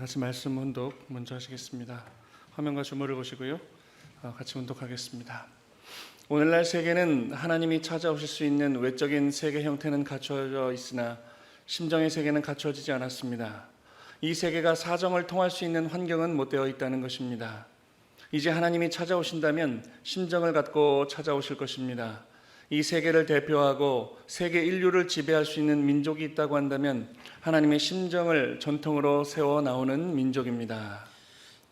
같이 말씀 혼독 먼저 하시겠습니다. 화면과 주모를 보시고요. 같이 혼독하겠습니다. 오늘날 세계는 하나님이 찾아오실 수 있는 외적인 세계 형태는 갖춰져 있으나 심정의 세계는 갖춰지지 않았습니다. 이 세계가 사정을 통할 수 있는 환경은 못 되어 있다는 것입니다. 이제 하나님이 찾아오신다면 심정을 갖고 찾아오실 것입니다. 이 세계를 대표하고 세계 인류를 지배할 수 있는 민족이 있다고 한다면 하나님의 심정을 전통으로 세워 나오는 민족입니다.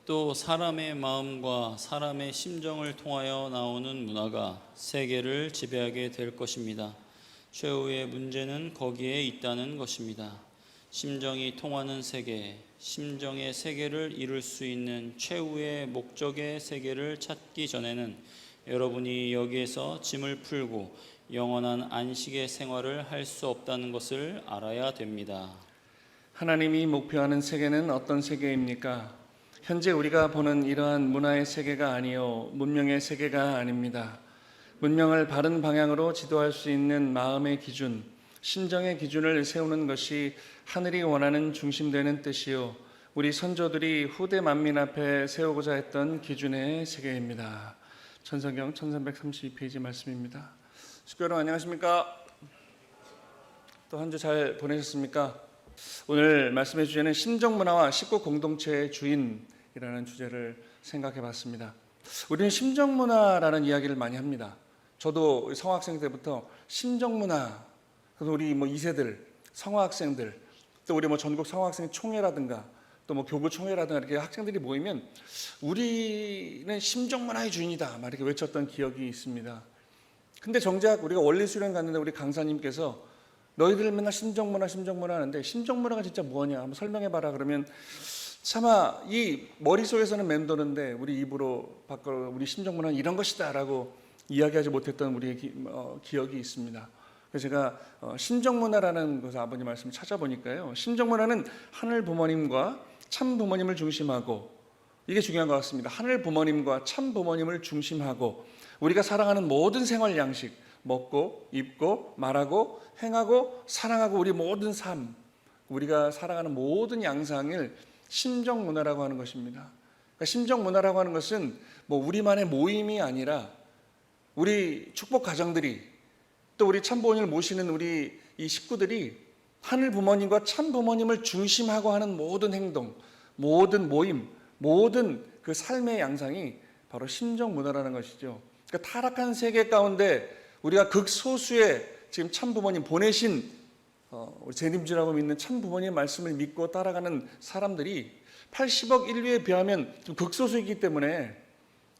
또 사람의 마음과 사람의 심정을 통하여 나오는 문화가 세계를 지배하게 될 것입니다. 최후의 문제는 거기에 있다는 것입니다. 심정이 통하는 세계, 심정의 세계를 이룰 수 있는 최후의 목적의 세계를 찾기 전에는 여러분이 여기에서 짐을 풀고 영원한 안식의 생활을 할 수 없다는 것을 알아야 됩니다. 하나님이 목표하는 세계는 어떤 세계입니까? 현재 우리가 보는 이러한 문화의 세계가 아니요 문명의 세계가 아닙니다. 문명을 바른 방향으로 지도할 수 있는 마음의 기준, 심정의 기준을 세우는 것이 하늘이 원하는 중심되는 뜻이요 우리 선조들이 후대 만민 앞에 세우고자 했던 기준의 세계입니다. 천성경 1332페이지 말씀입니다. 식구 여러분 안녕하십니까? 또 한 주 잘 보내셨습니까? 오늘 말씀의 주제는 심정문화와 식구 공동체의 주인이라는 주제를 생각해 봤습니다. 우리는 심정문화라는 이야기를 많이 합니다. 저도 성학생 때부터 심정문화, 그래서 우리 2세들, 성화학생들, 또 우리 전국 성화학생 총회라든가 또 교구 총회라든가 이렇게 학생들이 모이면 우리는 심정문화의 주인이다 막 이렇게 외쳤던 기억이 있습니다. 근데 정작 우리가 원리 수련 갔는데 우리 강사님께서 너희들 맨날 심정문화 하는데 심정문화가 진짜 뭐냐 한번 설명해봐라 그러면 차마 이 머릿속에서는 맴도는데 우리 입으로 밖으로 우리 심정문화는 이런 것이다 라고 이야기하지 못했던 우리의 기억이 있습니다. 그래서 제가 심정문화라는 것을 아버님 말씀을 찾아보니까요, 심정문화는 하늘 부모님과 참 부모님을 중심하고, 이게 중요한 것 같습니다. 하늘 부모님과 참 부모님을 중심하고 우리가 사랑하는 모든 생활 양식, 먹고 입고 말하고 행하고 사랑하고 우리 모든 삶, 우리가 살아가는 모든 양상을 심정문화라고 하는 것입니다. 그러니까 심정문화라고 하는 것은 우리만의 모임이 아니라 우리 축복 가정들이 또 우리 참 부모님을 모시는 우리 이 식구들이 하늘 부모님과 참 부모님을 중심하고 하는 모든 행동, 모든 모임, 모든 그 삶의 양상이 바로 심정문화라는 것이죠. 그러니까 타락한 세계 가운데 우리가 극소수의 지금 참 부모님 보내신 우리 재림주라고 믿는 참 부모님의 말씀을 믿고 따라가는 사람들이 80억 인류에 비하면 좀 극소수이기 때문에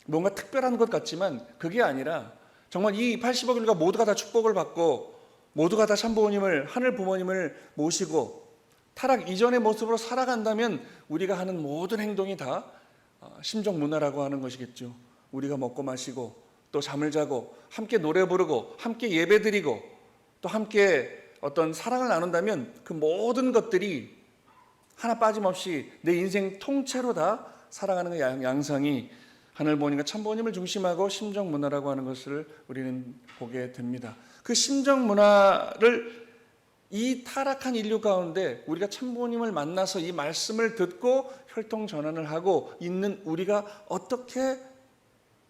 뭔가 특별한 것 같지만 그게 아니라 정말 이 80억 인류가 모두가 다 축복을 받고 모두가 다 참 부모님을 하늘 부모님을 모시고 타락 이전의 모습으로 살아간다면 우리가 하는 모든 행동이 다 심정문화라고 하는 것이겠죠. 우리가 먹고 마시고 또 잠을 자고 함께 노래 부르고 함께 예배드리고 또 함께 어떤 사랑을 나눈다면 그 모든 것들이 하나 빠짐없이 내 인생 통째로 다 살아가는 그 양상이 하늘 부모님과 참 부모님을 중심하고 심정문화라고 하는 것을 우리는 보게 됩니다. 그 심정문화를 이 타락한 인류 가운데 우리가 참 부모님을 만나서 이 말씀을 듣고 혈통 전환을 하고 있는 우리가 어떻게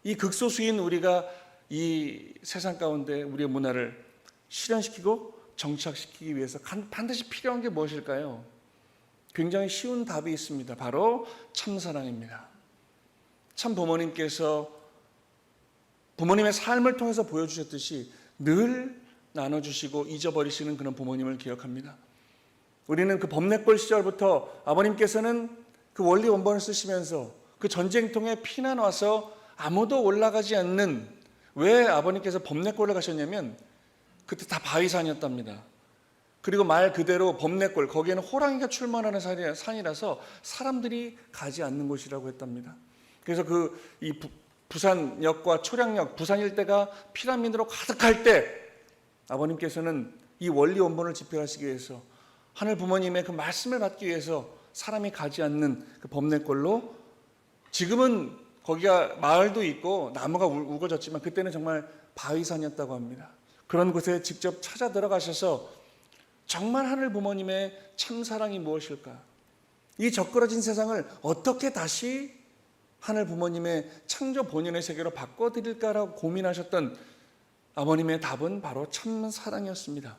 이 극소수인 우리가 이 세상 가운데 우리의 문화를 실현시키고 정착시키기 위해서 반드시 필요한 게 무엇일까요? 굉장히 쉬운 답이 있습니다. 바로 참사랑입니다. 참 부모님께서 부모님의 삶을 통해서 보여주셨듯이 늘 나눠주시고 잊어버리시는 그런 부모님을 기억합니다. 우리는 그 범내골 시절부터 아버님께서는 그 원리 원본을 쓰시면서 그 전쟁통에 피난 와서 아무도 올라가지 않는, 왜 아버님께서 범내골을 가셨냐면 그때 다 바위산이었답니다. 그리고 말 그대로 범내골, 거기에는 호랑이가 출몰하는 산이라서 사람들이 가지 않는 곳이라고 했답니다. 그래서 이 부산역과 초량역, 부산 일대가 피라미드로 가득할 때 아버님께서는 이 원리 원본을 집필하시기 위해서 하늘 부모님의 그 말씀을 받기 위해서 사람이 가지 않는 그 범내골로, 지금은 거기가 마을도 있고 나무가 우거졌지만 그때는 정말 바위산이었다고 합니다. 그런 곳에 직접 찾아 들어가셔서 정말 하늘 부모님의 참사랑이 무엇일까? 이 적그러진 세상을 어떻게 다시 하늘 부모님의 창조 본연의 세계로 바꿔드릴까라고 고민하셨던 아버님의 답은 바로 참 사랑이었습니다.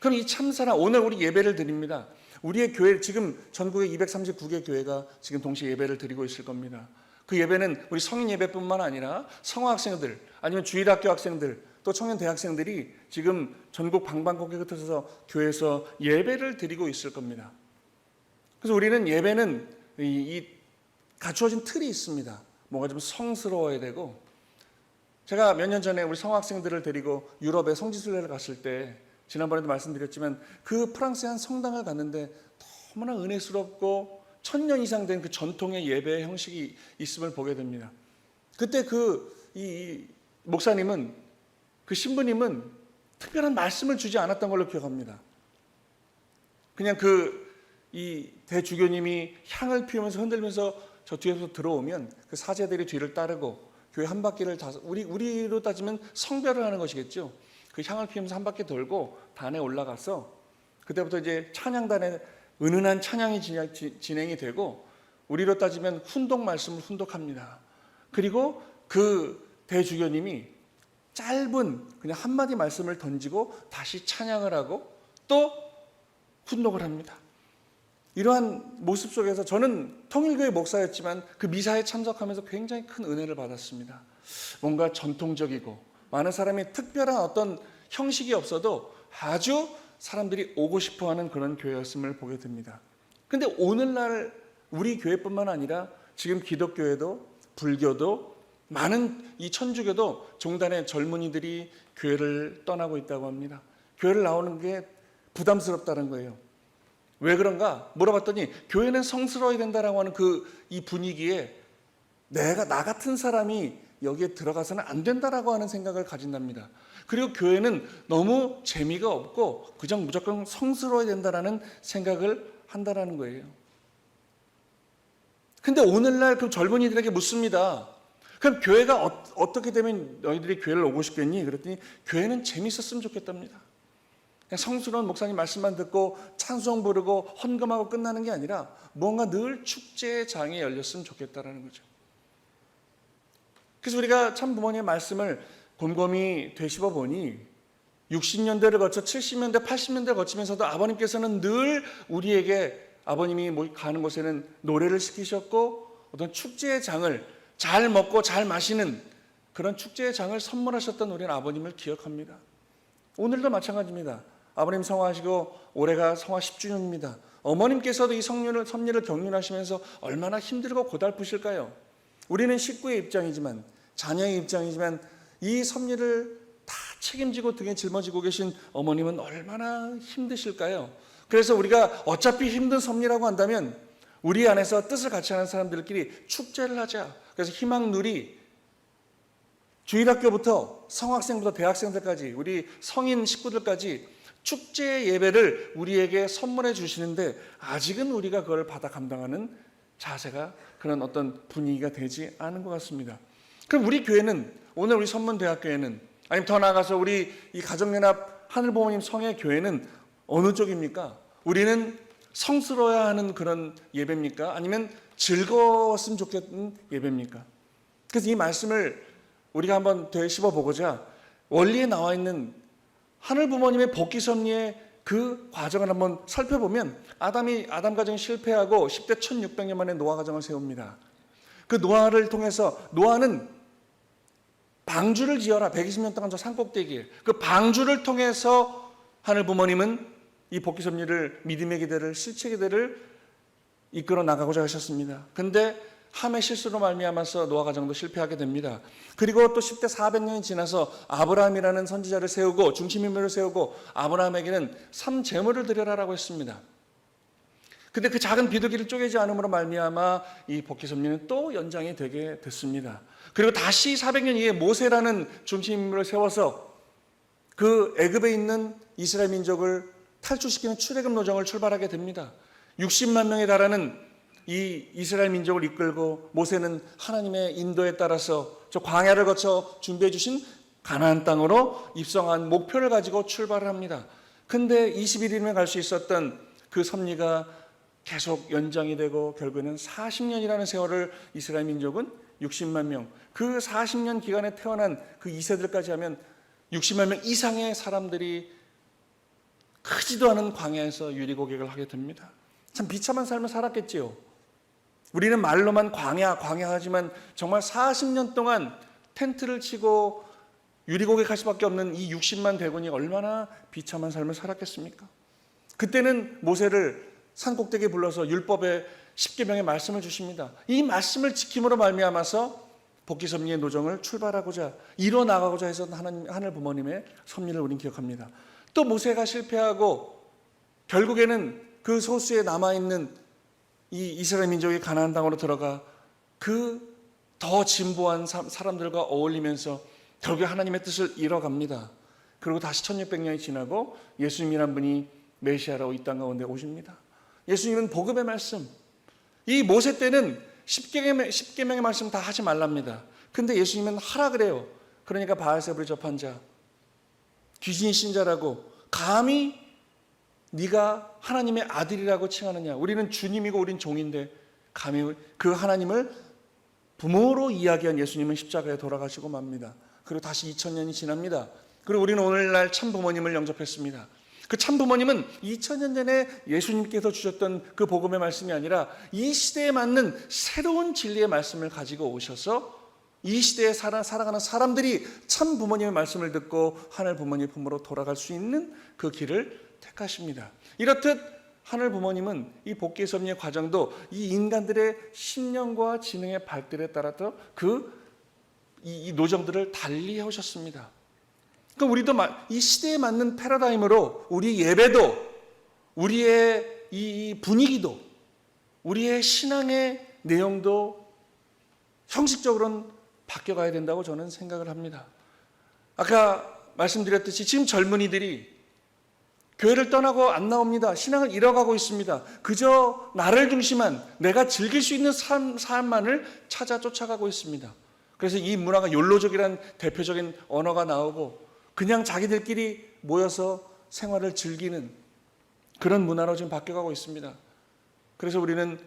그럼 이 참사랑, 오늘 우리 예배를 드립니다. 우리의 교회, 지금 전국에 239개 교회가 지금 동시에 예배를 드리고 있을 겁니다. 그 예배는 우리 성인 예배뿐만 아니라 성화학생들, 아니면 주일학교 학생들, 또 청년 대학생들이 지금 전국 방방곡곡 흩어져서 교회에서 예배를 드리고 있을 겁니다. 그래서 우리는 예배는 이 갖추어진 틀이 있습니다. 뭔가 좀 성스러워야 되고, 제가 몇 년 전에 우리 성학생들을 데리고 유럽에 성지순례를 갔을 때, 지난번에도 말씀드렸지만 그 프랑스의 한 성당을 갔는데 너무나 은혜스럽고 1000년 이상 된 그 전통의 예배 형식이 있음을 보게 됩니다. 그때 이 목사님은, 그 신부님은 특별한 말씀을 주지 않았던 걸로 기억합니다. 그냥 이 대주교님이 향을 피우면서 흔들면서 저 뒤에서 들어오면 그 사제들이 뒤를 따르고 교회 한 바퀴를 우리로 따지면 성별을 하는 것이겠죠. 그 향을 피우면서 한 바퀴 돌고 단에 올라가서 그때부터 이제 찬양단에 은은한 찬양이 진행이 되고, 우리로 따지면 훈독 말씀을 훈독합니다. 그리고 그 대주교님이 짧은 그냥 한마디 말씀을 던지고 다시 찬양을 하고 또 훈독을 합니다. 이러한 모습 속에서 저는 통일교회 목사였지만 그 미사에 참석하면서 굉장히 큰 은혜를 받았습니다. 뭔가 전통적이고 많은 사람이 특별한 어떤 형식이 없어도 아주 사람들이 오고 싶어하는 그런 교회였음을 보게 됩니다. 그런데 오늘날 우리 교회뿐만 아니라 지금 기독교회도 불교도 많은 이 천주교도 종단의 젊은이들이 교회를 떠나고 있다고 합니다. 교회를 나오는 게 부담스럽다는 거예요. 왜 그런가 물어봤더니 교회는 성스러워야 된다라고 하는 이 분위기에 나 같은 사람이 여기에 들어가서는 안 된다라고 하는 생각을 가진답니다. 그리고 교회는 너무 재미가 없고 그냥 무조건 성스러워야 된다라는 생각을 한다라는 거예요. 근데 오늘날 그 젊은이들에게 묻습니다. 그럼 교회가 어떻게 되면 너희들이 교회를 오고 싶겠니? 그랬더니 교회는 재밌었으면 좋겠답니다. 그냥 성스러운 목사님 말씀만 듣고 찬송 부르고 헌금하고 끝나는 게 아니라 뭔가 늘 축제의 장이 열렸으면 좋겠다라는 거죠. 그래서 우리가 참 부모님의 말씀을 곰곰이 되씹어 보니 60년대를 거쳐 70년대, 80년대를 거치면서도 아버님께서는 늘 우리에게, 아버님이 가는 곳에는 노래를 시키셨고 어떤 축제의 장을, 잘 먹고 잘 마시는 그런 축제의 장을 선물하셨던 우리는 아버님을 기억합니다. 오늘도 마찬가지입니다. 아버님 성화하시고 올해가 성화 10주년입니다. 어머님께서도 이 섭리를 경륜하시면서 얼마나 힘들고 고달프실까요? 우리는 식구의 입장이지만, 자녀의 입장이지만 이 섭리를 다 책임지고 등에 짊어지고 계신 어머님은 얼마나 힘드실까요? 그래서 우리가 어차피 힘든 섭리라고 한다면 우리 안에서 뜻을 같이 하는 사람들끼리 축제를 하자. 그래서 희망누리, 주일학교부터 성학생부터 대학생들까지, 우리 성인 식구들까지 축제 예배를 우리에게 선물해 주시는데 아직은 우리가 그걸 받아 감당하는 자세가, 그런 어떤 분위기가 되지 않은 것 같습니다. 그럼 우리 교회는, 오늘 우리 선문대학교회는, 아니면 더 나아가서 우리 이 가정연합 하늘부모님 성의 교회는 어느 쪽입니까? 우리는 성스러워야 하는 그런 예배입니까? 아니면 즐거웠으면 좋겠는 예배입니까? 그래서 이 말씀을 우리가 한번 되씹어 보고자 원리에 나와 있는 하늘 부모님의 복귀 섭리의 그 과정을 한번 살펴보면, 아담 가정이 실패하고 10대 1600년 만에 노아 가정을 세웁니다. 그 노아를 통해서, 노아는 방주를 지어라, 120년 동안 저 산꼭대기에, 그 방주를 통해서 하늘 부모님은 이 복귀 섭리를, 믿음의 기대를, 실체 기대를 이끌어 나가고자 하셨습니다. 근데 함의 실수로 말미암아서 노아 가정도 실패하게 됩니다. 그리고 또 10대 400년이 지나서 아브라함이라는 선지자를 세우고 중심 인물을 세우고 아브라함에게는 3제물을 드려라라고 했습니다. 근데 그 작은 비둘기를 쪼개지 않음으로 말미암아 이 복귀 섭리는 또 연장이 되게 됐습니다. 그리고 다시 400년 이후에 모세라는 중심 인물을 세워서 그 애굽에 있는 이스라엘 민족을 탈출시키는 출애굽 노정을 출발하게 됩니다. 60만 명에 달하는 이 이스라엘 민족을 이끌고 모세는 하나님의 인도에 따라서 저 광야를 거쳐 준비해 주신 가나안 땅으로 입성한 목표를 가지고 출발을 합니다. 근데 21일이면 갈 수 있었던 그 섭리가 계속 연장이 되고 결국에는 40년이라는 세월을 이스라엘 민족은 60만 명, 그 40년 기간에 태어난 그 2세들까지 하면 60만 명 이상의 사람들이 크지도 않은 광야에서 유리고객을 하게 됩니다. 참 비참한 삶을 살았겠지요. 우리는 말로만 광야 하지만 정말 40년 동안 텐트를 치고 유리고객할 수밖에 없는 이 60만 대군이 얼마나 비참한 삶을 살았겠습니까? 그때는 모세를 산꼭대기에 불러서 율법의 10계명의 말씀을 주십니다. 이 말씀을 지킴으로 말미암아서 복귀섭리의 노정을 출발하고자 이뤄나가고자 해서 하늘 부모님의 섭리를 우린 기억합니다. 또 모세가 실패하고 결국에는 그 소수에 남아있는 이 이스라엘 민족이 가나안 땅으로 들어가 그 더 진보한 사람들과 어울리면서 결국에 하나님의 뜻을 이뤄갑니다. 그리고 다시 1600년이 지나고 예수님이란 분이 메시아로 이 땅 가운데 오십니다. 예수님은 복음의 말씀, 이 모세 때는 10계명의 말씀 다 하지 말랍니다. 근데 예수님은 하라 그래요. 그러니까 바알세불을 접한 자, 귀신이 신자라고 감히 네가 하나님의 아들이라고 칭하느냐. 우리는 주님이고 우린 종인데 감히 그 하나님을 부모로 이야기한 예수님은 십자가에 돌아가시고 맙니다. 그리고 다시 2000년이 지납니다. 그리고 우리는 오늘날 참부모님을 영접했습니다. 그 참부모님은 2000년 전에 예수님께서 주셨던 그 복음의 말씀이 아니라 이 시대에 맞는 새로운 진리의 말씀을 가지고 오셔서 이 시대에 살아가는 사람들이 참부모님의 말씀을 듣고 하늘 부모님 품으로 돌아갈 수 있는 그 길을 택하십니다. 이렇듯 하늘 부모님은 이 복귀의 섭리의 과정도 이 인간들의 신령과 지능의 발달에 따라서 이 노정들을 달리 해오셨습니다. 그러니까 우리도 이 시대에 맞는 패러다임으로 우리 예배도, 우리의 이 분위기도, 우리의 신앙의 내용도 형식적으로는 바뀌어가야 된다고 저는 생각을 합니다. 아까 말씀드렸듯이 지금 젊은이들이 교회를 떠나고 안 나옵니다. 신앙을 잃어가고 있습니다. 그저 나를 중심한 내가 즐길 수 있는 삶만을 찾아 쫓아가고 있습니다. 그래서 이 문화가 욜로족이라는 대표적인 언어가 나오고 그냥 자기들끼리 모여서 생활을 즐기는 그런 문화로 지금 바뀌어가고 있습니다. 그래서 우리는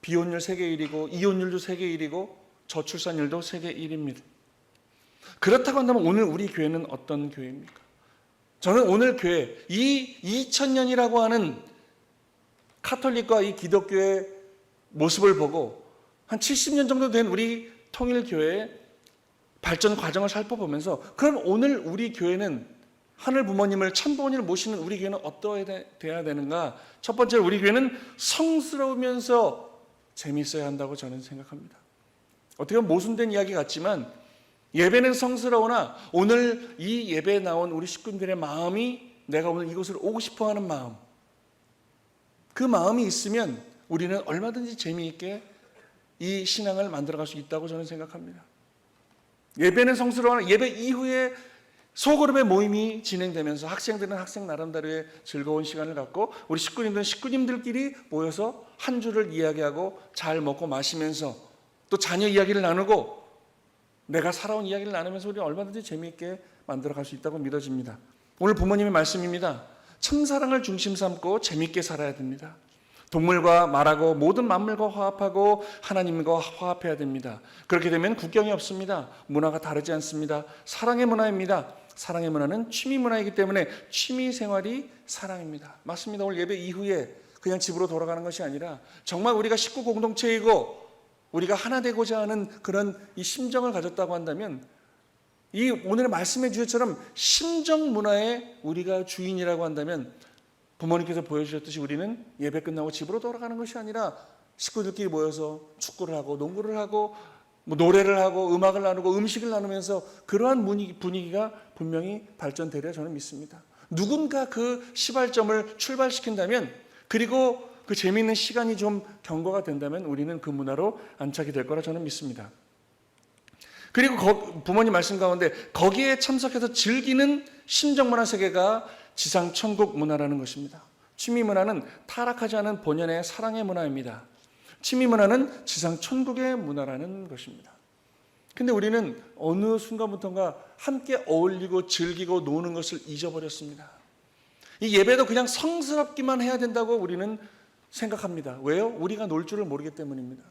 비혼율 세계 1위고 이혼율도 세계 1위고 저출산율도 세계 1위입니다. 그렇다고 한다면 오늘 우리 교회는 어떤 교회입니까? 저는 오늘 교회, 이 2000년이라고 하는 카톨릭과 이 기독교의 모습을 보고 한 70년 정도 된 우리 통일교회의 발전 과정을 살펴보면서 그럼 오늘 우리 교회는 하늘 부모님을 참부모님을 모시는 우리 교회는 어떠해야 되는가? 첫 번째로 우리 교회는 성스러우면서 재미있어야 한다고 저는 생각합니다. 어떻게 보면 모순된 이야기 같지만 예배는 성스러우나 오늘 이 예배에 나온 우리 식구들의 마음이 내가 오늘 이곳을 오고 싶어하는 마음, 그 마음이 있으면 우리는 얼마든지 재미있게 이 신앙을 만들어갈 수 있다고 저는 생각합니다. 예배는 성스러우나 예배 이후에 소그룹의 모임이 진행되면서 학생들은 학생 나름대로의 즐거운 시간을 갖고 우리 식구님들은 식구님들끼리 모여서 한 주를 이야기하고 잘 먹고 마시면서 또 자녀 이야기를 나누고 내가 살아온 이야기를 나누면서 우리 얼마든지 재미있게 만들어갈 수 있다고 믿어집니다. 오늘 부모님의 말씀입니다. 참사랑을 중심 삼고 재미있게 살아야 됩니다. 동물과 말하고 모든 만물과 화합하고 하나님과 화합해야 됩니다. 그렇게 되면 국경이 없습니다. 문화가 다르지 않습니다. 사랑의 문화입니다. 사랑의 문화는 취미 문화이기 때문에 취미 생활이 사랑입니다. 맞습니다. 오늘 예배 이후에 그냥 집으로 돌아가는 것이 아니라 정말 우리가 식구 공동체이고 우리가 하나 되고자 하는 그런 이 심정을 가졌다고 한다면 이 오늘의 말씀의 주제처럼 심정 문화의 우리가 주인이라고 한다면 부모님께서 보여주셨듯이 우리는 예배 끝나고 집으로 돌아가는 것이 아니라 식구들끼리 모여서 축구를 하고 농구를 하고 노래를 하고 음악을 나누고 음식을 나누면서 그러한 분위기가 분명히 발전되리라 저는 믿습니다. 누군가 그 시발점을 출발시킨다면 그리고 그 재미있는 시간이 좀 경과가 된다면 우리는 그 문화로 안착이 될 거라 저는 믿습니다. 그리고 부모님 말씀 가운데 거기에 참석해서 즐기는 심정문화 세계가 지상천국 문화라는 것입니다. 취미문화는 타락하지 않은 본연의 사랑의 문화입니다. 취미문화는 지상천국의 문화라는 것입니다. 근데 우리는 어느 순간부터인가 함께 어울리고 즐기고 노는 것을 잊어버렸습니다. 이 예배도 그냥 성스럽기만 해야 된다고 우리는 생각합니다. 왜요? 우리가 놀 줄을 모르기 때문입니다.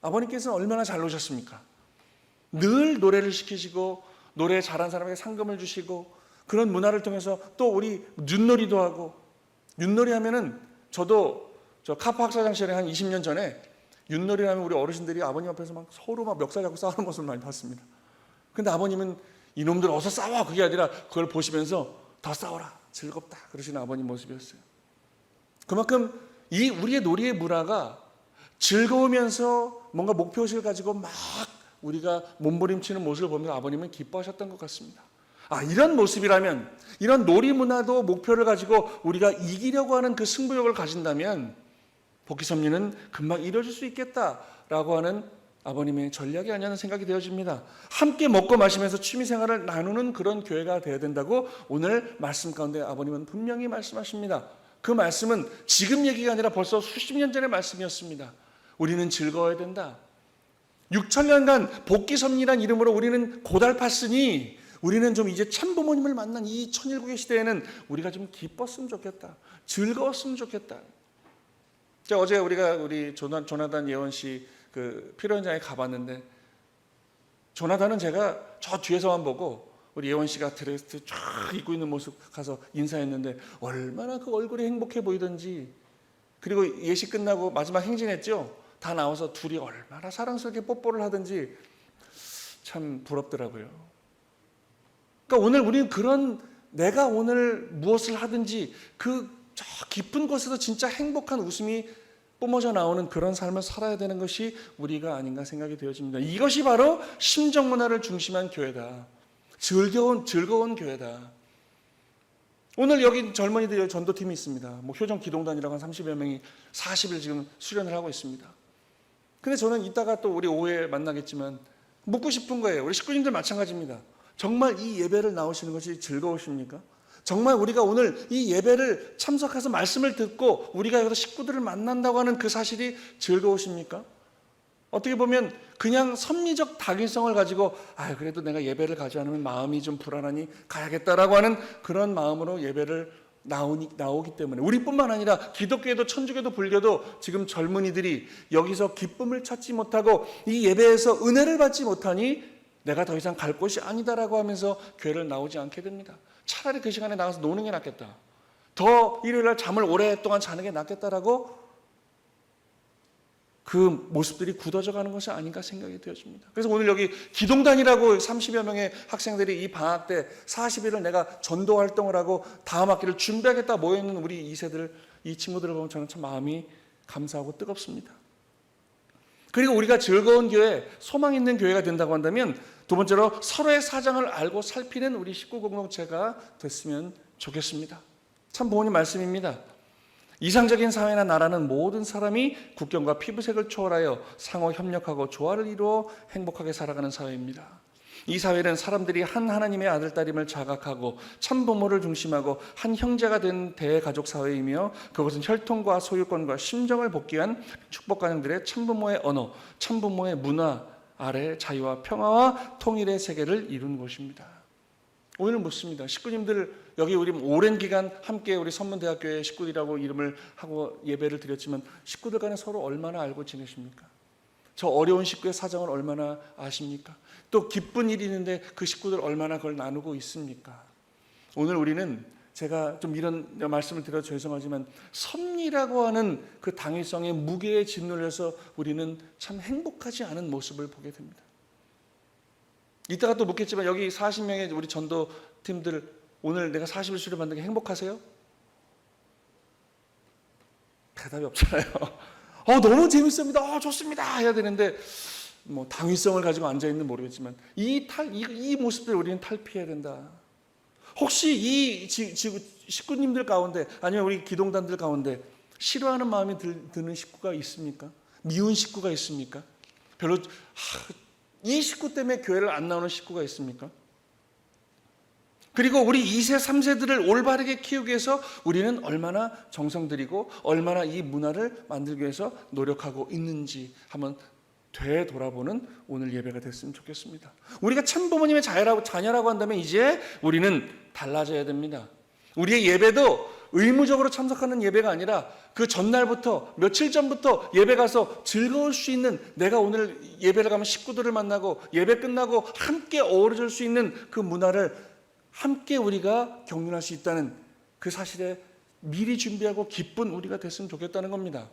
아버님께서는 얼마나 잘 노셨습니까? 늘 노래를 시키시고 노래 잘하는 사람에게 상금을 주시고 그런 문화를 통해서 또 우리 윷놀이도 하고, 윷놀이 하면은 저도 저 카프 학사장 시절에 한 20년 전에 윷놀이 하면 우리 어르신들이 아버님 앞에서 막 서로 막 멱살 잡고 싸우는 모습을 많이 봤습니다. 근데 아버님은 이놈들 어서 싸워, 그게 아니라 그걸 보시면서 더 싸워라, 즐겁다 그러시는 아버님 모습이었어요. 그만큼 이 우리의 놀이의 문화가 즐거우면서 뭔가 목표의식을 가지고 막 우리가 몸부림치는 모습을 보면서 아버님은 기뻐하셨던 것 같습니다. 이런 모습이라면, 이런 놀이 문화도 목표를 가지고 우리가 이기려고 하는 그 승부욕을 가진다면 복희섭리는 금방 이루어질 수 있겠다라고 하는 아버님의 전략이 아니냐는 생각이 되어집니다. 함께 먹고 마시면서 취미생활을 나누는 그런 교회가 되어야 된다고 오늘 말씀 가운데 아버님은 분명히 말씀하십니다. 그 말씀은 지금 얘기가 아니라 벌써 수십 년 전의 말씀이었습니다. 우리는 즐거워야 된다. 6,000년간 복희섭리란 이름으로 우리는 고달팠으니 우리는 좀 이제 참부모님을 만난 이 천일국의 시대에는 우리가 좀 기뻤으면 좋겠다. 즐거웠으면 좋겠다. 어제 우리 조나단 예원 씨 그 피로 현장에 가봤는데, 조나단은 제가 저 뒤에서만 보고 우리 예원 씨가 드레스 쫙 입고 있는 모습 가서 인사했는데 얼마나 그 얼굴이 행복해 보이던지, 그리고 예식 끝나고 마지막 행진했죠. 다 나와서 둘이 얼마나 사랑스럽게 뽀뽀를 하든지 참 부럽더라고요. 그러니까 오늘 우리는 그런, 내가 오늘 무엇을 하든지 그 저 깊은 곳에서 진짜 행복한 웃음이 뿜어져 나오는 그런 삶을 살아야 되는 것이 우리가 아닌가 생각이 되어집니다. 이것이 바로 심정문화를 중심한 교회다. 즐거운 교회다. 오늘 여기 젊은이들 전도팀이 있습니다. 효정 기동단이라고 한 30여 명이 40일 지금 수련을 하고 있습니다. 근데 저는 이따가 또 우리 오후에 만나겠지만 묻고 싶은 거예요. 우리 식구님들 마찬가지입니다. 정말 이 예배를 나오시는 것이 즐거우십니까? 정말 우리가 오늘 이 예배를 참석해서 말씀을 듣고 우리가 여기서 식구들을 만난다고 하는 그 사실이 즐거우십니까? 어떻게 보면 그냥 섭리적 당위성을 가지고 그래도 내가 예배를 가지 않으면 마음이 좀 불안하니 가야겠다라고 하는 그런 마음으로 예배를 나오기 때문에, 우리뿐만 아니라 기독교에도 천주교도 불교도 지금 젊은이들이 여기서 기쁨을 찾지 못하고 이 예배에서 은혜를 받지 못하니 내가 더 이상 갈 곳이 아니다라고 하면서 교회를 나오지 않게 됩니다. 차라리 그 시간에 나가서 노는 게 낫겠다. 더 일요일날 잠을 오랫동안 자는 게 낫겠다라고 그 모습들이 굳어져 가는 것이 아닌가 생각이 되어집니다. 그래서 오늘 여기 기동단이라고 30여 명의 학생들이 이 방학 때 40일을 내가 전도 활동을 하고 다음 학기를 준비하겠다 모여있는 우리 2세들, 이 친구들을 보면 저는 참 마음이 감사하고 뜨겁습니다. 그리고 우리가 즐거운 교회, 소망 있는 교회가 된다고 한다면 두 번째로 서로의 사정을 알고 살피는 우리 식구 공동체가 됐으면 좋겠습니다. 참 부모님 말씀입니다. 이상적인 사회나 나라는 모든 사람이 국경과 피부색을 초월하여 상호 협력하고 조화를 이루어 행복하게 살아가는 사회입니다. 이 사회는 사람들이 한 하나님의 아들, 딸임을 자각하고 참부모를 중심하고 한 형제가 된 대가족 사회이며, 그것은 혈통과 소유권과 심정을 복귀한 축복가정들의 참부모의 언어, 참부모의 문화 아래 자유와 평화와 통일의 세계를 이룬 곳입니다. 오늘 묻습니다. 식구님들, 여기 우리 오랜 기간 함께 우리 선문대학교의 식구들이라고 이름을 하고 예배를 드렸지만 식구들 간에 서로 얼마나 알고 지내십니까? 저 어려운 식구의 사정을 얼마나 아십니까? 또 기쁜 일이 있는데 그 식구들 얼마나 그걸 나누고 있습니까? 오늘 우리는, 제가 좀 이런 말씀을 드려서 죄송하지만, 섭리라고 하는 그 당위성의 무게에 짓눌려서 우리는 참 행복하지 않은 모습을 보게 됩니다. 이따가 또 묻겠지만 여기 40명의 우리 전도팀들, 오늘 내가 40일 수련 받는 게 행복하세요? 대답이 없잖아요. 너무 재밌습니다. 좋습니다. 해야 되는데 당위성을 가지고 앉아있는 모르겠지만 이 모습들 우리는 탈피해야 된다. 혹시 이 식구님들 가운데, 아니면 우리 기동단들 가운데 싫어하는 마음이 드는 식구가 있습니까? 미운 식구가 있습니까? 별로 이 식구 때문에 교회를 안 나오는 식구가 있습니까? 그리고 우리 2세, 3세들을 올바르게 키우기 위해서 우리는 얼마나 정성 들이고 얼마나 이 문화를 만들기 위해서 노력하고 있는지 한번 되돌아보는 오늘 예배가 됐으면 좋겠습니다. 우리가 참부모님의 자녀라고 한다면 이제 우리는 달라져야 됩니다. 우리의 예배도 의무적으로 참석하는 예배가 아니라 그 전날부터 며칠 전부터 예배 가서 즐거울 수 있는, 내가 오늘 예배를 가면 식구들을 만나고 예배 끝나고 함께 어우러질 수 있는 그 문화를 함께 우리가 경륜할 수 있다는 그 사실에 미리 준비하고 기쁜 우리가 됐으면 좋겠다는 겁니다.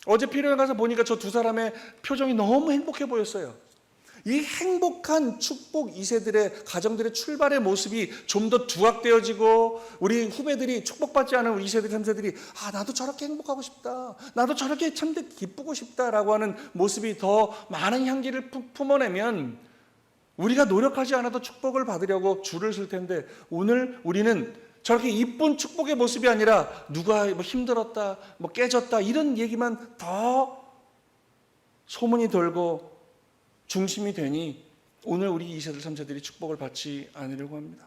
어제 필요에 가서 보니까 저 두 사람의 표정이 너무 행복해 보였어요. 이 행복한 축복 2세들의 가정들의 출발의 모습이 좀 더 두각되어지고, 우리 후배들이 축복받지 않은 우리 2세들, 3세들이 나도 저렇게 행복하고 싶다, 나도 저렇게 참 기쁘고 싶다라고 하는 모습이 더 많은 향기를 품어내면 우리가 노력하지 않아도 축복을 받으려고 줄을 설 텐데, 오늘 우리는 저렇게 이쁜 축복의 모습이 아니라 누가 뭐 힘들었다, 뭐 깨졌다 이런 얘기만 더 소문이 돌고 중심이 되니 오늘 우리 2세들, 3세들이 축복을 받지 않으려고 합니다.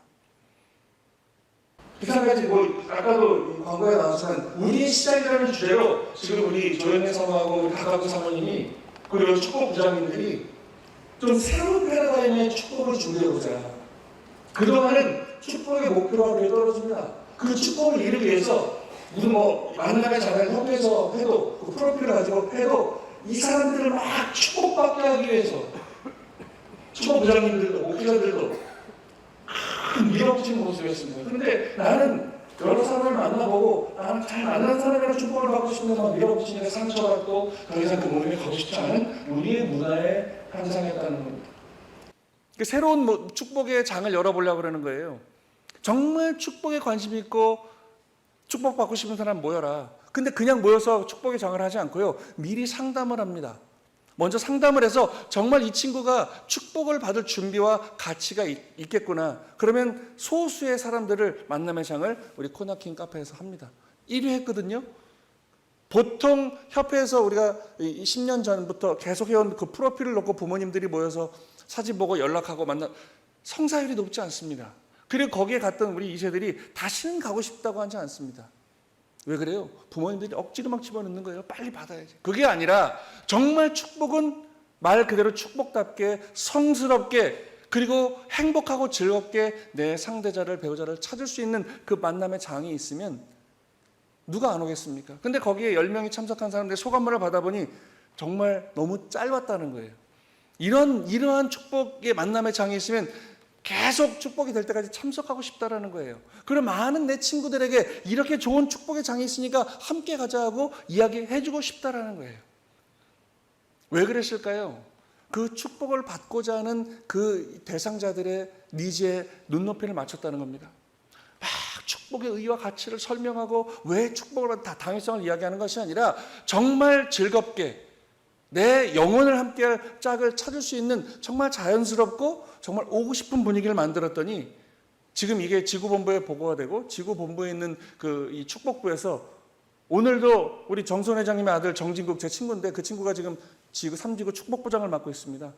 한 가지 아까도 광고에 나왔지만 우리의 시작이라는 주제로 지금 우리 조현래 사모하고 박학구 사모님이 그리고 축복 부장님들이 좀 새로운 패러다임의 축복을 준비해보자. 그동안은 축복의 목표가 되어 떨어집니다. 그 축복을 이루기 위해서 무슨 만남의 자리를 협회에서 해도 그 프로필을 가지고 해도 이 사람들을 막 축복받게 하기 위해서 축복 부장님들도 목회자들도 밀어붙이는 모습이었습니다. 그런데 나는 여러 사람을 만나보고 나는 잘 만난 사람이랑 축복을 받고 싶은데 막 밀어붙이니까 상처받고 더 이상 그 모임에 가고 싶지 않은 우리의 문화의 현상이었다는 겁니다. 새로운 축복의 장을 열어보려고 그러는 거예요. 정말 축복에 관심 있고 축복받고 싶은 사람 모여라. 근데 그냥 모여서 축복의 장을 하지 않고요, 미리 상담을 합니다. 먼저 상담을 해서 정말 이 친구가 축복을 받을 준비와 가치가 있겠구나. 그러면 소수의 사람들을 만남의 장을 우리 코나킹 카페에서 합니다. 1위 했거든요. 보통 협회에서 우리가 10년 전부터 계속 해온 그 프로필을 놓고 부모님들이 모여서 사진 보고 연락하고 성사율이 높지 않습니다. 그리고 거기에 갔던 우리 2세들이 다시는 가고 싶다고 하지 않습니다. 왜 그래요? 부모님들이 억지로 막 집어넣는 거예요. 빨리 받아야지. 그게 아니라 정말 축복은 말 그대로 축복답게 성스럽게 그리고 행복하고 즐겁게 내 상대자를, 배우자를 찾을 수 있는 그 만남의 장이 있으면 누가 안 오겠습니까? 근데 거기에 10명이 참석한 사람들의 소감문을 받아보니 정말 너무 짧았다는 거예요. 이러한 축복의 만남의 장이 있으면 계속 축복이 될 때까지 참석하고 싶다라는 거예요. 그럼 많은 내 친구들에게 이렇게 좋은 축복의 장이 있으니까 함께 가자 하고 이야기해주고 싶다라는 거예요. 왜 그랬을까요? 그 축복을 받고자 하는 그 대상자들의 니즈에 눈높이를 맞췄다는 겁니다. 막 축복의 의의와 가치를 설명하고 왜 축복을 받다 당위성을 이야기하는 것이 아니라 정말 즐겁게 내 영혼을 함께할 짝을 찾을 수 있는 정말 자연스럽고 정말 오고 싶은 분위기를 만들었더니 지금 이게 지구본부에 보고가 되고 지구본부에 있는 이 축복부에서 오늘도 우리 정선 회장님의 아들 정진국 제 친구인데 그 친구가 지금 지구 3지구 축복부장을 맡고 있습니다.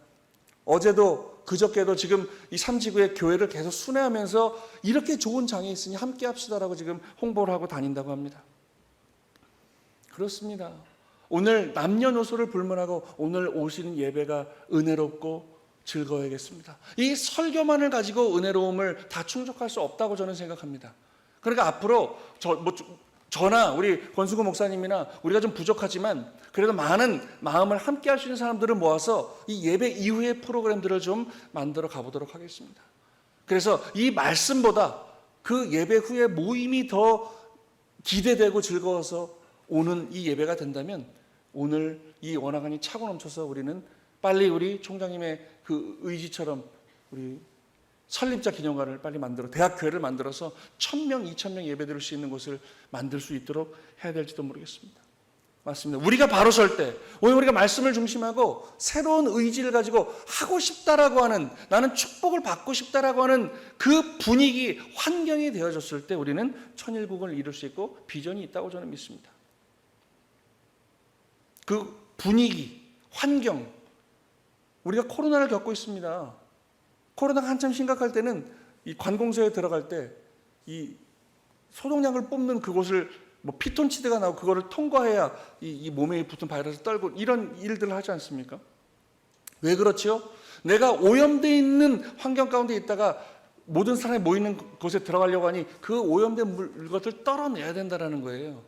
어제도 그저께도 지금 이 3지구의 교회를 계속 순회하면서 이렇게 좋은 장이 있으니 함께 합시다라고 지금 홍보를 하고 다닌다고 합니다. 그렇습니다. 오늘 남녀노소를 불문하고 오늘 오시는 예배가 은혜롭고 즐거워야겠습니다. 이 설교만을 가지고 은혜로움을 다 충족할 수 없다고 저는 생각합니다. 그러니까 앞으로 저나 우리 권수구 목사님이나 우리가 좀 부족하지만 그래도 많은 마음을 함께 할 수 있는 사람들을 모아서 이 예배 이후의 프로그램들을 좀 만들어 가보도록 하겠습니다. 그래서 이 말씀보다 그 예배 후에 모임이 더 기대되고 즐거워서 오는 이 예배가 된다면 오늘 이 원화관이 차고 넘쳐서 우리는 빨리 우리 총장님의 그 의지처럼 우리 설립자 기념관을 빨리 만들어 대학교회를 만들어서 1000명, 2000명 예배 드릴 수 있는 곳을 만들 수 있도록 해야 될지도 모르겠습니다. 맞습니다. 우리가 바로 설 때 오늘 우리가 말씀을 중심하고 새로운 의지를 가지고 하고 싶다라고 하는 나는 축복을 받고 싶다라고 하는 그 분위기, 환경이 되어졌을 때 우리는 천일국을 이룰 수 있고 비전이 있다고 저는 믿습니다. 그 분위기, 환경 우리가 코로나를 겪고 있습니다. 코로나가 한참 심각할 때는 이 관공서에 들어갈 때 이 소독약을 뽑는 그곳을 피톤치드가 나오고 그거를 통과해야 이 몸에 붙은 바이러스를 떨고 이런 일들을 하지 않습니까? 왜 그렇죠? 내가 오염되어 있는 환경 가운데 있다가 모든 사람이 모이는 곳에 들어가려고 하니 그 오염된 것을 떨어내야 된다는 거예요.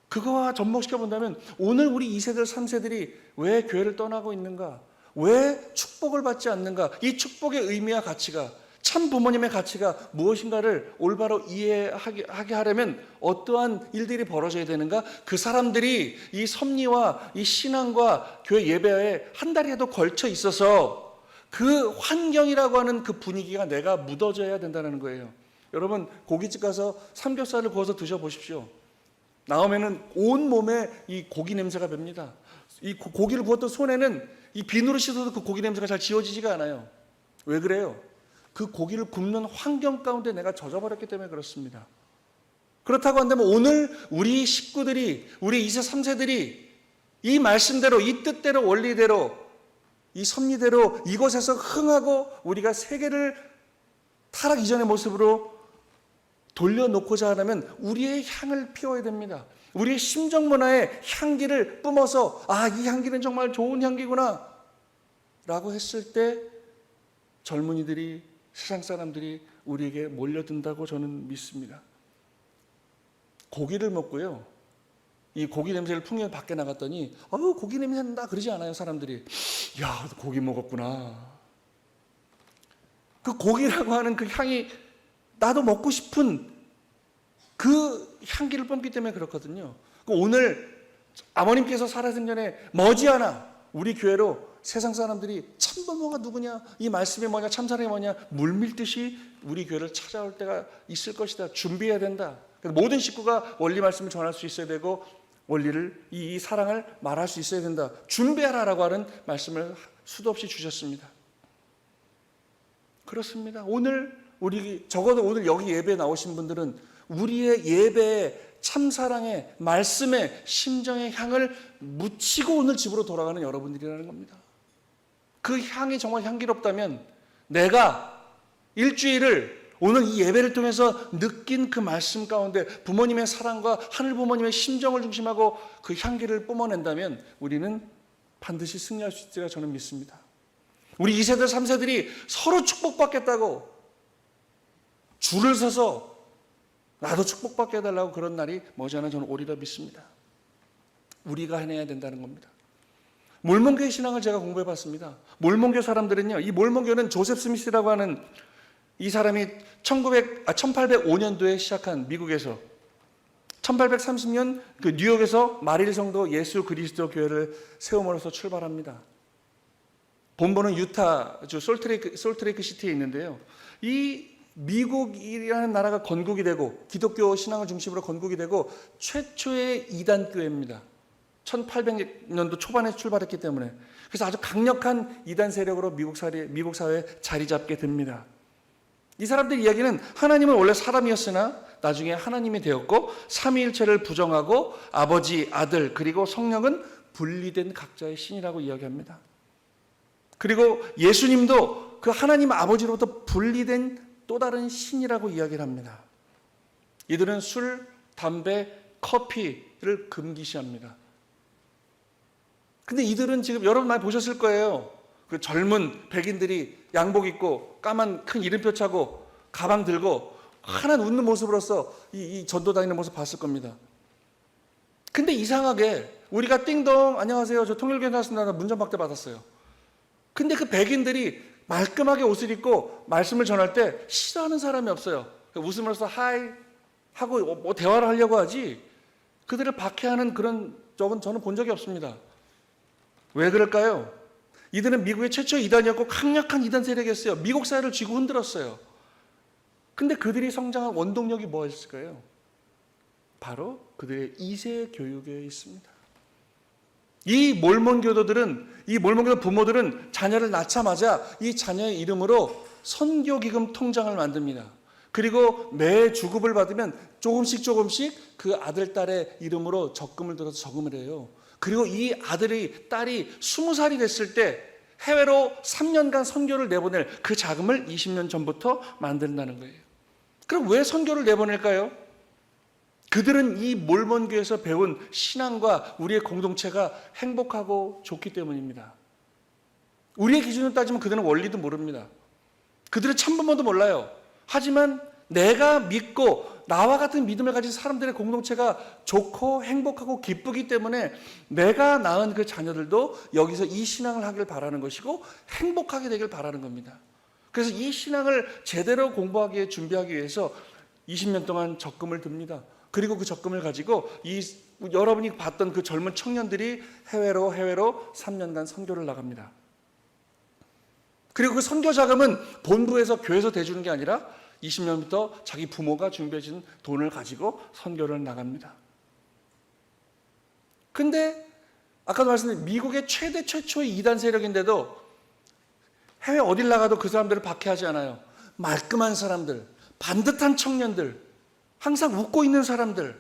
그거와 접목시켜 본다면 오늘 우리 2세들, 3세들이 왜 교회를 떠나고 있는가? 왜 축복을 받지 않는가? 이 축복의 의미와 가치가, 참 부모님의 가치가 무엇인가를 올바로 이해하게 하려면 어떠한 일들이 벌어져야 되는가? 그 사람들이 이 섭리와 이 신앙과 교회 예배에 한 달이라도 걸쳐 있어서 그 환경이라고 하는 그 분위기가 내가 묻어져야 된다는 거예요. 여러분, 고깃집 가서 삼겹살을 구워서 드셔보십시오. 나오면은 온 몸에 이 고기 냄새가 붑니다. 이 고기를 구웠던 손에는 이 비누로 씻어도 그 고기 냄새가 잘 지워지지가 않아요. 왜 그래요? 그 고기를 굽는 환경 가운데 내가 젖어버렸기 때문에 그렇습니다. 그렇다고 한다면 오늘 우리 식구들이, 우리 2세, 3세들이 이 말씀대로, 이 뜻대로, 원리대로, 이 섭리대로 이곳에서 흥하고 우리가 세계를 타락 이전의 모습으로 돌려놓고자 하려면 우리의 향을 피워야 됩니다. 우리의 심정 문화의 향기를 뿜어서 이 향기는 정말 좋은 향기구나 라고 했을 때 젊은이들이, 세상 사람들이 우리에게 몰려든다고 저는 믿습니다. 고기를 먹고요, 이 고기 냄새를 풍겨 밖에 나갔더니 고기 냄새 난다 그러지 않아요. 사람들이 야, 고기 먹었구나. 그 고기라고 하는 그 향이 나도 먹고 싶은 그 향기를 뿜기 때문에 그렇거든요. 오늘 아버님께서 살아생 전에 머지않아 우리 교회로 세상 사람들이 참부모가 누구냐, 이 말씀이 뭐냐, 참사랑이 뭐냐 물밀듯이 우리 교회를 찾아올 때가 있을 것이다. 준비해야 된다. 모든 식구가 원리 말씀을 전할 수 있어야 되고 원리를, 이 사랑을 말할 수 있어야 된다. 준비하라라고 하는 말씀을 수도 없이 주셨습니다. 그렇습니다. 오늘 적어도 오늘 여기 예배에 나오신 분들은 우리의 예배에 참사랑의 말씀의 심정의 향을 묻히고 오늘 집으로 돌아가는 여러분들이라는 겁니다. 그 향이 정말 향기롭다면 내가 일주일을 오늘 이 예배를 통해서 느낀 그 말씀 가운데 부모님의 사랑과 하늘 부모님의 심정을 중심하고 그 향기를 뿜어낸다면 우리는 반드시 승리할 수 있리라 저는 믿습니다. 우리 2세들, 3세들이 서로 축복받겠다고 줄을 서서 나도 축복받게 해달라고 그런 날이 머지않아 저는 오리라 믿습니다. 우리가 해내야 된다는 겁니다. 몰몬교회 신앙을 제가 공부해봤습니다. 몰몬교 사람들은요, 이 몰몬교는 조셉 스미스라고 하는 이 사람이 1805년도에 시작한 미국에서 1830년 그 뉴욕에서 마릴 성도 예수 그리스도 교회를 세움으로써 출발합니다. 본부는 유타주 솔트레이크 시티에 있는데요. 이 미국이라는 나라가 건국이 되고 기독교 신앙을 중심으로 건국이 되고 최초의 이단 교회입니다. 1800년도 초반에 출발했기 때문에. 그래서 아주 강력한 이단 세력으로 미국 사회에 자리 잡게 됩니다. 이 사람들 이야기는 하나님은 원래 사람이었으나 나중에 하나님이 되었고 삼위일체를 부정하고 아버지, 아들 그리고 성령은 분리된 각자의 신이라고 이야기합니다. 그리고 예수님도 그 하나님 아버지로부터 분리된 또 다른 신이라고 이야기를 합니다. 이들은 술, 담배, 커피를 금기시합니다. 근데 이들은 지금 여러분 많이 보셨을 거예요. 그 젊은 백인들이 양복 입고 까만 큰 이름표 차고 가방 들고 환한 웃는 모습으로서 이 전도 다니는 모습 봤을 겁니다. 근데 이상하게 우리가 띵동 안녕하세요 저 통일교회 나왔습니다 문전박대 받았어요. 근데 그 백인들이 말끔하게 옷을 입고 말씀을 전할 때 싫어하는 사람이 없어요. 웃으면서 하이 하고 뭐 대화를 하려고 하지 그들을 박해하는 그런 적은 저는 본 적이 없습니다. 왜 그럴까요? 이들은 미국의 최초의 이단이었고 강력한 이단 세력이었어요. 미국 사회를 쥐고 흔들었어요. 근데 그들이 성장한 원동력이 뭐였을까요? 바로 그들의 2세 교육에 있습니다. 이 몰몬교도 부모들은 자녀를 낳자마자 이 자녀의 이름으로 선교기금 통장을 만듭니다. 그리고 매 주급을 받으면 조금씩 그 아들, 딸의 이름으로 적금을 들어서 저금을 해요. 그리고 이 딸이 20살이 됐을 때 해외로 3년간 선교를 내보낼 그 자금을 20년 전부터 만든다는 거예요. 그럼 왜 선교를 내보낼까요? 그들은 이 몰몬교에서 배운 신앙과 우리의 공동체가 행복하고 좋기 때문입니다. 우리의 기준으로 따지면 그들은 원리도 모릅니다. 그들의 참부모도 몰라요. 하지만 내가 믿고 나와 같은 믿음을 가진 사람들의 공동체가 좋고 행복하고 기쁘기 때문에 내가 낳은 그 자녀들도 여기서 이 신앙을 하길 바라는 것이고 행복하게 되길 바라는 겁니다. 그래서 이 신앙을 제대로 공부하기에 준비하기 위해서 20년 동안 적금을 듭니다. 그리고 그 적금을 가지고 여러분이 봤던 그 젊은 청년들이 해외로 3년간 선교를 나갑니다. 그리고 그 선교 자금은 본부에서 교회에서 대주는 게 아니라 20년부터 자기 부모가 준비해 준 돈을 가지고 선교를 나갑니다. 근데 아까도 말씀드린 미국의 최초의 이단 세력인데도 해외 어딜 나가도 그 사람들을 박해하지 않아요. 말끔한 사람들, 반듯한 청년들, 항상 웃고 있는 사람들.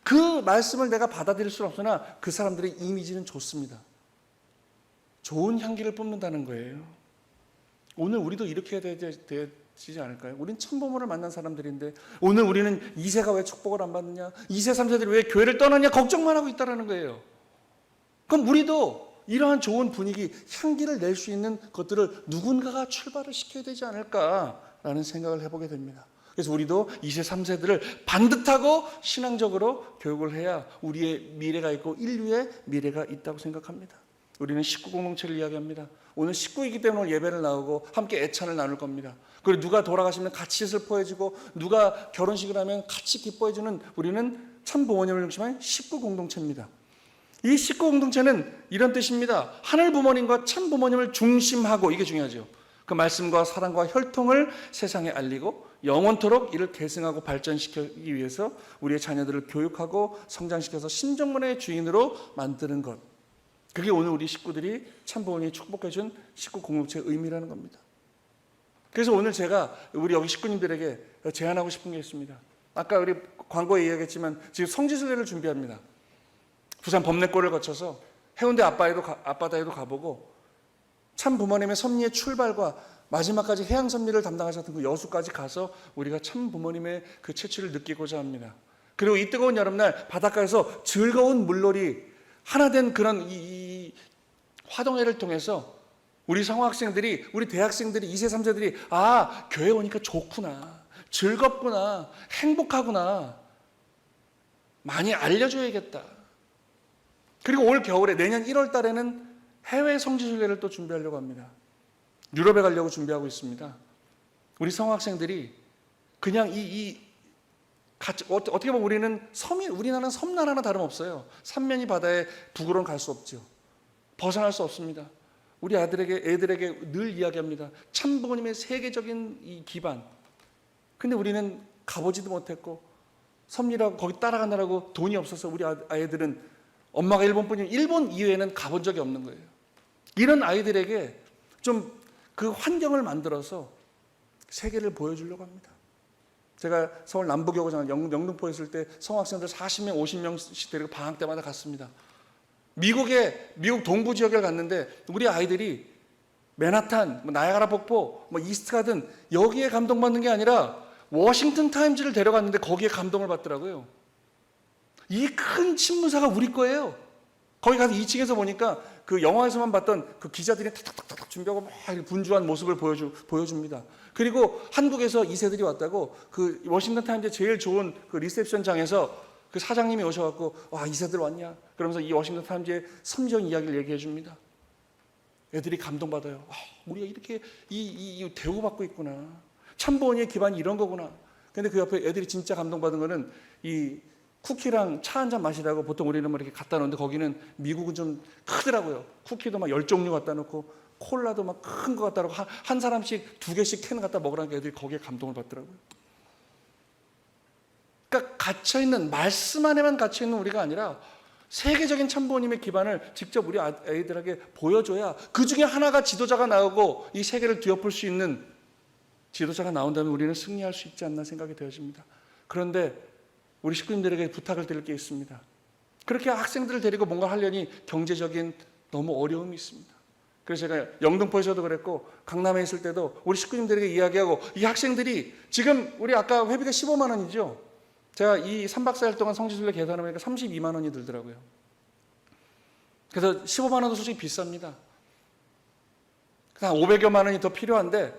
그 말씀을 내가 받아들일 수는 없으나 그 사람들의 이미지는 좋습니다. 좋은 향기를 뿜는다는 거예요. 오늘 우리도 이렇게 해야 되지 않을까요? 우린 참부모를 만난 사람들인데 오늘 우리는 2세가 왜 축복을 안 받느냐, 2세, 3세들이 왜 교회를 떠나냐 걱정만 하고 있다는 거예요. 그럼 우리도 이러한 좋은 분위기, 향기를 낼 수 있는 것들을 누군가가 출발을 시켜야 되지 않을까라는 생각을 해보게 됩니다. 그래서 우리도 2세, 3세들을 반듯하고 신앙적으로 교육을 해야 우리의 미래가 있고 인류의 미래가 있다고 생각합니다. 우리는 식구 공동체를 이야기합니다. 오늘 식구이기 때문에 오늘 예배를 나오고 함께 애찬을 나눌 겁니다. 그리고 누가 돌아가시면 같이 슬퍼해주고 누가 결혼식을 하면 같이 기뻐해주는 우리는 참 부모님을 중심한 식구 공동체입니다. 이 식구 공동체는 이런 뜻입니다. 하늘 부모님과 참 부모님을 중심하고, 이게 중요하죠. 그 말씀과 사랑과 혈통을 세상에 알리고 영원토록 이를 계승하고 발전시키기 위해서 우리의 자녀들을 교육하고 성장시켜서 신정문의 주인으로 만드는 것. 그게 오늘 우리 식구들이 참 부모님이 축복해 준 식구 공동체의 의미라는 겁니다. 그래서 오늘 제가 우리 여기 식구님들에게 제안하고 싶은 게 있습니다. 아까 우리 광고에 이야기했지만 지금 성지순례를 준비합니다. 부산 범내골을 거쳐서 해운대 앞바다에도 가보고 참 부모님의 섭리의 출발과 마지막까지 해양 섭리를 담당하셨던 그 여수까지 가서 우리가 참 부모님의 그 채취를 느끼고자 합니다. 그리고 이 뜨거운 여름날 바닷가에서 즐거운 물놀이 하나 된 그런 이 화동회를 통해서 우리 성학생들이, 우리 대학생들이, 2세, 3세들이 아, 교회 오니까 좋구나, 즐겁구나, 행복하구나 많이 알려줘야겠다. 그리고 올 겨울에 내년 1월 달에는 해외 성지순례를 또 준비하려고 합니다. 유럽에 가려고 준비하고 있습니다. 우리 성학생들이 그냥 어떻게 보면 우리나라는 섬나라나 다름없어요. 삼면이 바다에 북으로는 갈 수 없죠. 벗어날 수 없습니다. 우리 애들에게 늘 이야기합니다. 참 부모님의 세계적인 이 기반. 근데 우리는 가보지도 못했고 섭리라고 거기 따라가느라고 돈이 없어서 우리 아이들은 엄마가 일본 뿐이면 일본 이외에는 가본 적이 없는 거예요. 이런 아이들에게 좀 그 환경을 만들어서 세계를 보여주려고 합니다. 제가 서울 남부여고장 영등포에 있을 때 성학생들 40명, 50명씩 데리고 방학 때마다 갔습니다. 미국 동부 지역에 갔는데 우리 아이들이 맨하탄, 나야가라 폭포, 이스트 가든 여기에 감동받는 게 아니라 워싱턴 타임즈를 데려갔는데 거기에 감동을 받더라고요. 이 큰 신문사가 우리 거예요. 거기 가서 2층에서 보니까 그 영화에서만 봤던 그 기자들이 탁탁탁탁 준비하고 막 분주한 모습을 보여줍니다. 그리고 한국에서 2세들이 왔다고 그 워싱턴 타임즈의 제일 좋은 그 리셉션장에서 그 사장님이 오셔갖고 와, 2세들 왔냐? 그러면서 이 워싱턴 타임즈의 섬정 이야기를 얘기해 줍니다. 애들이 감동받아요. 와, 우리가 이렇게 이 대우받고 있구나. 참부모님의 기반이 이런 거구나. 근데 그 옆에 애들이 진짜 감동받은 거는 이 쿠키랑 차 한 잔 마시라고 보통 우리는 뭐 이렇게 갖다 놓는데 거기는 미국은 좀 크더라고요. 쿠키도 막 10종류 갖다 놓고 콜라도 막 큰 거 갖다 놓고 한 사람씩 2개씩 캔 갖다 먹으라니까 애들이 거기에 감동을 받더라고요. 그러니까 갇혀있는, 말씀 안에만 갇혀있는 우리가 아니라 세계적인 참부모님의 기반을 직접 우리 아이들에게 보여줘야 그 중에 하나가 지도자가 나오고 이 세계를 뒤엎을 수 있는 지도자가 나온다면 우리는 승리할 수 있지 않나 생각이 되어집니다. 그런데 우리 식구님들에게 부탁을 드릴 게 있습니다. 그렇게 학생들을 데리고 뭔가 하려니 경제적인 너무 어려움이 있습니다. 그래서 제가 영등포에서도 그랬고 강남에 있을 때도 우리 식구님들에게 이야기하고 이 학생들이 지금 우리 아까 회비가 15만 원이죠. 제가 이 3박 4일 동안 성지순례 계산해보니까 32만 원이 들더라고요. 그래서 15만 원도 솔직히 비쌉니다. 한 500여만 원이 더 필요한데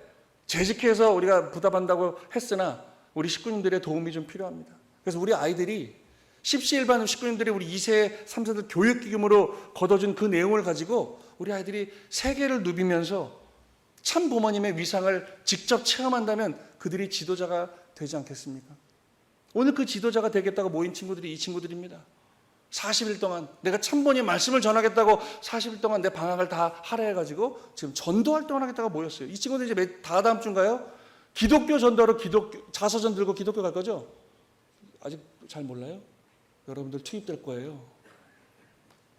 재직해서 우리가 부담한다고 했으나 우리 식구님들의 도움이 좀 필요합니다. 그래서 우리 아이들이 십시일반 식구님들이 우리 2세, 3세들 교육기금으로 걷어준 그 내용을 가지고 우리 아이들이 세계를 누비면서 참 부모님의 위상을 직접 체험한다면 그들이 지도자가 되지 않겠습니까? 오늘 그 지도자가 되겠다고 모인 친구들이 이 친구들입니다. 40일 동안 내가 참부모님 말씀을 전하겠다고 40일 동안 내 방학을 다 할애해가지고 지금 전도 활동을 하겠다고 모였어요. 이 친구들이 이제 다 다음 주인가요? 기독교 전도하러 자서전 들고 기독교 갈 거죠? 아직 잘 몰라요? 여러분들 투입될 거예요.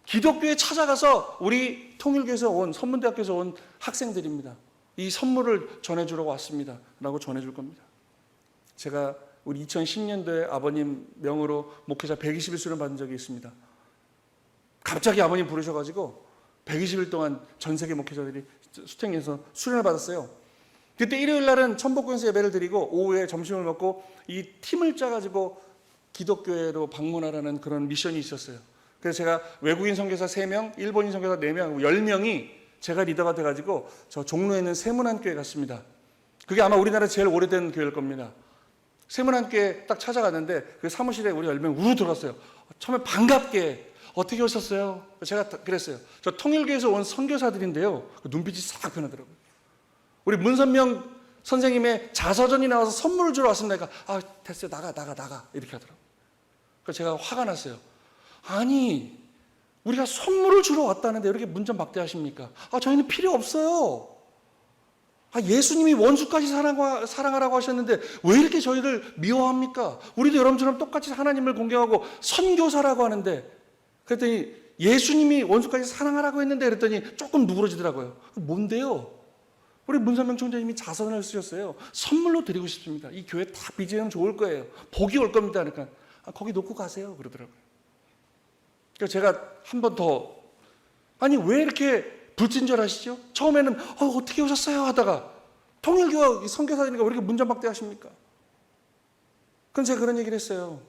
기독교에 찾아가서 우리 통일교에서 온, 선문대학교에서 온 학생들입니다. 이 선물을 전해주러 왔습니다 라고 전해줄 겁니다. 제가 우리 2010년도에 아버님 명으로 목회자 120일 받은 적이 있습니다. 갑자기 아버님 부르셔가지고 120일 동안 전 세계 목회자들이 수탱에서 수련을 받았어요. 그때 일요일 날은 천복궁에서 예배를 드리고 오후에 점심을 먹고 이 팀을 짜가지고 기독교회로 방문하라는 그런 미션이 있었어요. 그래서 제가 외국인 선교사 3명, 일본인 선교사 4명, 10명이 제가 리더가 돼가지고 저 종로에 있는 세문안교회 갔습니다. 그게 아마 우리나라 제일 오래된 교회일 겁니다. 세문안교회 딱 찾아갔는데 그 사무실에 우리 10명 우르르 들어갔어요. 처음에 반갑게 어떻게 오셨어요? 제가 그랬어요. 저 통일교에서 온 선교사들인데요. 눈빛이 싹 변하더라고요. 우리 문선명 선생님의 자서전이 나와서 선물을 주러 왔습니다. 그러니까 됐어요. 나가 이렇게 하더라고요. 그래서 제가 화가 났어요. 아니 우리가 선물을 주러 왔다는데 이렇게 문전박대하십니까? 저희는 필요 없어요. 예수님이 원수까지 사랑하라고 하셨는데 왜 이렇게 저희를 미워합니까? 우리도 여러분처럼 똑같이 하나님을 공경하고 선교사라고 하는데, 그랬더니 예수님이 원수까지 사랑하라고 했는데 그랬더니 조금 누그러지더라고요. 뭔데요? 우리 문선명 총재님이 자선을 쓰셨어요. 선물로 드리고 싶습니다. 이 교회 다 BGM 좋을 거예요. 복이 올 겁니다. 그러니까 거기 놓고 가세요 그러더라고요. 그래서 제가 한 번 더, 아니 왜 이렇게 불친절하시죠? 처음에는 어떻게 오셨어요 하다가 통일교 선교사들이니까 왜 이렇게 문전박대 하십니까? 그럼 제가 그런 얘기를 했어요.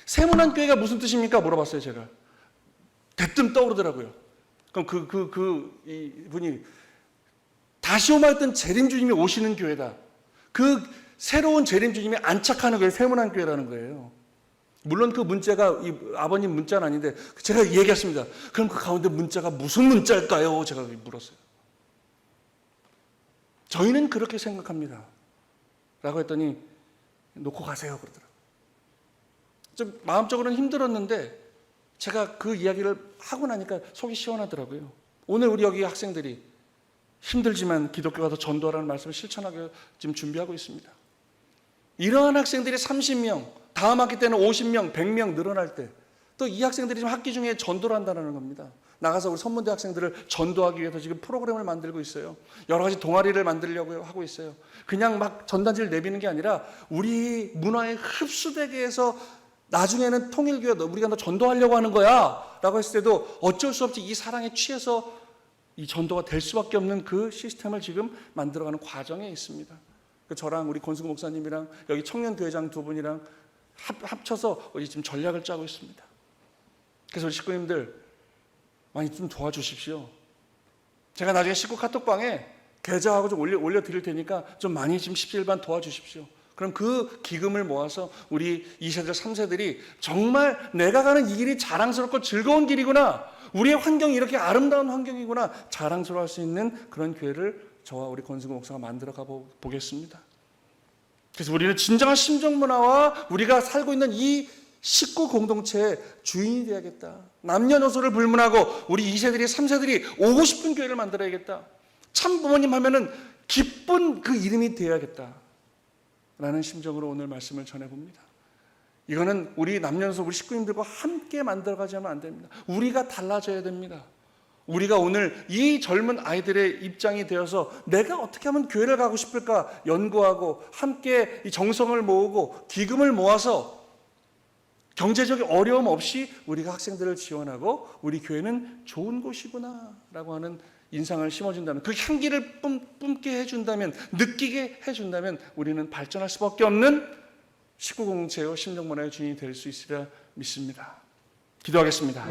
세문안교회가 무슨 뜻입니까? 물어봤어요 제가. 대뜸 떠오르더라고요. 그럼 이분이 다시 오마했던 재림주님이 오시는 교회다. 그 새로운 재림주님이 안착하는 교회 세문안교회라는 거예요. 물론 그 문자가 이 아버님 문자는 아닌데 제가 얘기했습니다. 그럼 그 가운데 문자가 무슨 문자일까요? 제가 물었어요. 저희는 그렇게 생각합니다 라고 했더니 놓고 가세요 그러더라고요. 좀 마음적으로는 힘들었는데 제가 그 이야기를 하고 나니까 속이 시원하더라고요. 오늘 우리 여기 학생들이 힘들지만 기독교 가서 전도하라는 말씀을 실천하기 지금 준비하고 있습니다. 이러한 학생들이 30명, 다음 학기 때는 50명, 100명 늘어날 때 또 이 학생들이 지금 학기 중에 전도를 한다는 겁니다. 나가서 우리 선문대 학생들을 전도하기 위해서 지금 프로그램을 만들고 있어요. 여러 가지 동아리를 만들려고 하고 있어요. 그냥 막 전단지를 내비는 게 아니라 우리 문화에 흡수되게 해서 나중에는 통일교회 우리가 너 전도하려고 하는 거야 라고 했을 때도 어쩔 수 없이 이 사랑에 취해서 이 전도가 될 수밖에 없는 그 시스템을 지금 만들어가는 과정에 있습니다. 저랑 우리 권승구 목사님이랑 여기 청년교회장 2분이랑 합쳐서 지금 전략을 짜고 있습니다. 그래서 우리 식구님들 많이 좀 도와주십시오. 제가 나중에 식구 카톡방에 계좌하고 좀 올려드릴 테니까 좀 많이 지금 십시일반 도와주십시오. 그럼 그 기금을 모아서 우리 2세들 3세들이 정말 내가 가는 이 길이 자랑스럽고 즐거운 길이구나, 우리의 환경이 이렇게 아름다운 환경이구나 자랑스러워할 수 있는 그런 교회를 저와 우리 권승구 목사가 만들어 가보겠습니다. 그래서 우리는 진정한 심정문화와 우리가 살고 있는 이 식구 공동체의 주인이 되어야겠다. 남녀노소를 불문하고 우리 2세들이 3세들이 오고 싶은 교회를 만들어야겠다. 참 부모님 하면은 기쁜 그 이름이 되어야겠다 라는 심정으로 오늘 말씀을 전해봅니다. 이거는 우리 남녀노소 우리 식구님들과 함께 만들어가지 않으면 안 됩니다. 우리가 달라져야 됩니다. 우리가 오늘 이 젊은 아이들의 입장이 되어서 내가 어떻게 하면 교회를 가고 싶을까 연구하고 함께 이 정성을 모으고 기금을 모아서 경제적인 어려움 없이 우리가 학생들을 지원하고 우리 교회는 좋은 곳이구나 라고 하는 인상을 심어준다면, 그 향기를 뿜게 해준다면, 느끼게 해준다면 우리는 발전할 수밖에 없는 식구 공동체요 심정문화의 주인이 될 수 있으리라 믿습니다. 기도하겠습니다.